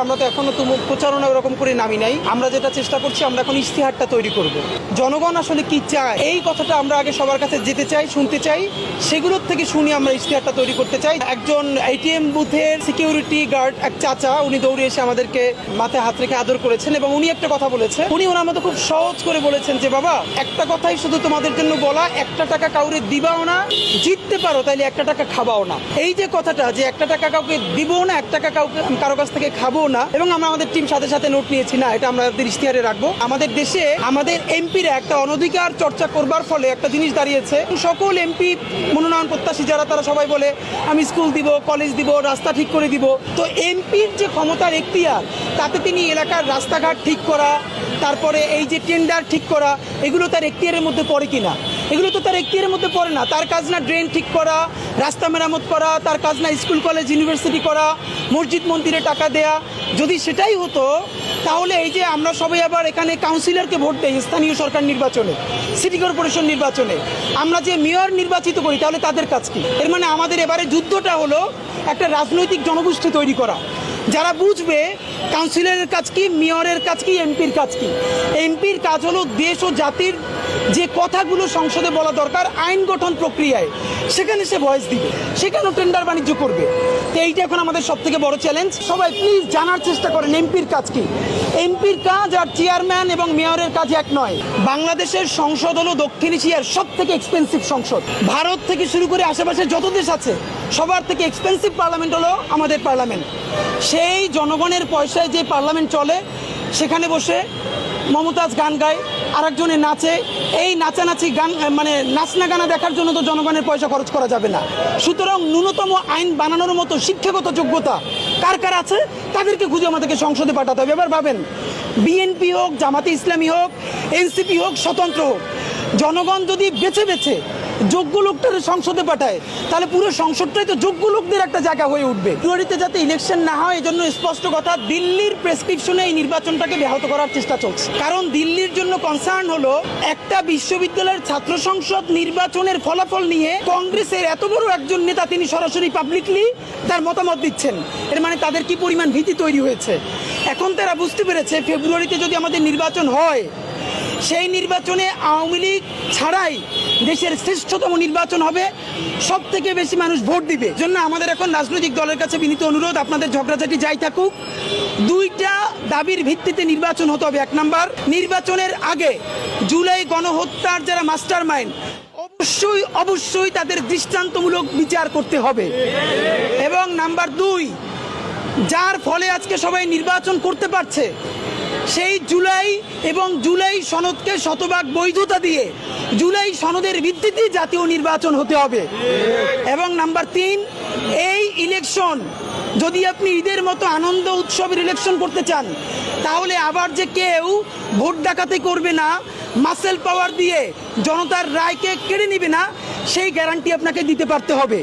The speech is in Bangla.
আমরা তো এখনো প্রচারণা ওরকম করে নামি নাই। আমরা যেটা চেষ্টা করছি, আমরা এখন ইশতেহারটা তৈরি করব। জনগণ আসলে কি চায় এই কথাটা আমরা আগে সবার কাছে যেতে চাই, শুনতে চাই, সেগুলোর থেকে শুনে আমরা ইশতেহারটা তৈরি করতে চাই। একজন এটিএম বুথের সিকিউরিটি গার্ড এক চাচা, উনি দৌড়ে এসে আমাদেরকে মাথায় হাত রেখে আদর করেছেন এবং উনি একটা কথা বলেছেন। উনি ওনার মতো খুব সহজ করে বলেছেন যে বাবা, একটা কথাই শুধু তোমাদের জন্য বলা, একটা টাকা কাউরে দিবাও না, জিততে পারো তাইলে একটা টাকা খাবাও না। এই যে কথাটা, যে একটা টাকা কাউকে দিবও না, এক টাকা কারো কাছ থেকে খাবো না, এবং আমরা আমাদের টিম সাথে সাথে নোট নিয়েছি, না এটা আমরা ইশতেহারে রাখবো। আমাদের দেশে আমাদের এমপিরা একটা অনধিকার চর্চা করবার ফলে একটা জিনিস দাঁড়িয়েছে, সকল এমপি মনোনয়ন প্রত্যাশী যারা, তারা সবাই বলে আমি স্কুল দিব, কলেজ দিব, রাস্তা ঠিক করে দিব। তো এমপির যে ক্ষমতার এখতিয়ার, তাতে তিনি এলাকার রাস্তাঘাট ঠিক করা, তারপরে এই যে টেন্ডার ঠিক করা, এগুলো তার এখতিয়ারের মধ্যে পড়ে কিনা? এগুলো তো তার এখতিয়ারের মধ্যে পড়ে না। তার কাজ না ড্রেন ঠিক করা, রাস্তা মেরামত করা, তার কাজ না স্কুল কলেজ ইউনিভার্সিটি করা, মসজিদ মন্দিরে টাকা দেয়া। যদি সেটাই হতো তাহলে এই যে আমরা সবাই আবার এখানে কাউন্সিলরকে ভোট দেই স্থানীয় সরকার নির্বাচনে, সিটি কর্পোরেশন নির্বাচনে, আমরা যে মেয়র নির্বাচিত করি, তাহলে তাদের কাজ কি? এর মানে আমাদের এবারে যুদ্ধটা হলো একটা রাজনৈতিক জনগোষ্ঠী তৈরি করা, যারা বুঝবে কাউন্সিলরের কাজ কি, মেয়রের কাজ কি, এমপির কাজ কি। এমপির কাজ হলো দেশ ও জাতির যে কথাগুলো সংসদে বলা দরকার আইন গঠন প্রক্রিয়ায়, সেখানে সে ভয়েস দিবে, সেখানেও টেন্ডার বাণিজ্য করবে। তো এইটা এখন আমাদের সব থেকে বড় চ্যালেঞ্জ। সবাই প্লিজ জানার চেষ্টা করেন এমপির কাজ কি। এমপির কাজ আর চেয়ারম্যান এবং মেয়রের কাজ এক নয়। বাংলাদেশের সংসদ হলো দক্ষিণ এশিয়ার সব থেকে এক্সপেন্সিভ সংসদ। ভারত থেকে শুরু করে আশেপাশে যত দেশ আছে, সবার থেকে এক্সপেন্সিভ পার্লামেন্ট হলো আমাদের পার্লামেন্ট। সেই জনগণের পয়সায় যে পার্লামেন্ট চলে, সেখানে বসে মমতাজ গান গায়, আরেকজনে নাচে। এই নাচানাচি গান, মানে নাচনা গানা দেখার জন্য তো জনগণের পয়সা খরচ করা যাবে না। সুতরাং ন্যূনতম আইন বানানোর মতো শিক্ষাগত যোগ্যতা কার কার আছে, তাদেরকে খুঁজে আমাদেরকে সংসদে পাঠাতে হবে। এবার ভাবেন, বিএনপি হোক, জামাতে ইসলামী হোক, এনসিপি হোক, স্বতন্ত্র হোক, জনগণ যদি বেছে বেছে যোগ্য লোকটার সংসদে পাঠায়, তাহলে পুরো সংসদটাই তো যোগ্য লোকদের একটা জায়গা হয়ে উঠবে। ফেব্রুয়ারিতে যাতে ইলেকশন না হয়, এজন্য স্পষ্ট কথা, দিল্লির প্রেসক্রিপশনে এই নির্বাচনটাকে ব্যাহত করার চেষ্টা চলছে। কারণ দিল্লির জন্য কনসার্ন হলো একটা বিশ্ববিদ্যালয়ের ছাত্র সংসদ নির্বাচনের ফলাফল নিয়ে কংগ্রেসের এত বড় একজন নেতা তিনি সরাসরি পাবলিকলি তার মতামত দিচ্ছেন। এর মানে তাদের কি পরিমাণ ভীতি তৈরি হয়েছে। এখন তারা বুঝতে পেরেছে ফেব্রুয়ারিতে যদি আমাদের নির্বাচন হয়, সেই নির্বাচনে আওয়ামী লীগ ছাড়াই দেশের শ্রেষ্ঠতম নির্বাচন হবে, সব থেকে বেশি মানুষ ভোট দিবে। জন্য আমাদের এখন রাজনৈতিক দলের কাছে বিনীত অনুরোধ, আপনাদের ঝগড়াঝাটি যাই থাকুক, দুইটা দাবির ভিত্তিতে নির্বাচন হতে হবে। এক নাম্বার, নির্বাচনের আগে জুলাই গণহত্যার যারা মাস্টার মাইন্ড, অবশ্যই অবশ্যই তাদের দৃষ্টান্তমূলক বিচার করতে হবে। এবং নাম্বার দুই, যার ফলে আজকে সবাই নির্বাচন করতে পারছে, সেই জুলাই এবং জুলাই সনদকে শতভাগ বৈধতা দিয়ে জুলাই সনদের ভিত্তিতে জাতীয় নির্বাচন হতে হবে। এবং নাম্বার তিন, এই ইলেকশন যদি আপনি ঈদের মতো আনন্দ উৎসবের ইলেকশন করতে চান, তাহলে আবার যে কেউ ভোট ডাকাতি করবে না, মাসেল পাওয়ার দিয়ে জনতার রায়কে কেড়ে নেবে না, সেই গ্যারান্টি আপনাকে দিতে পারতে হবে।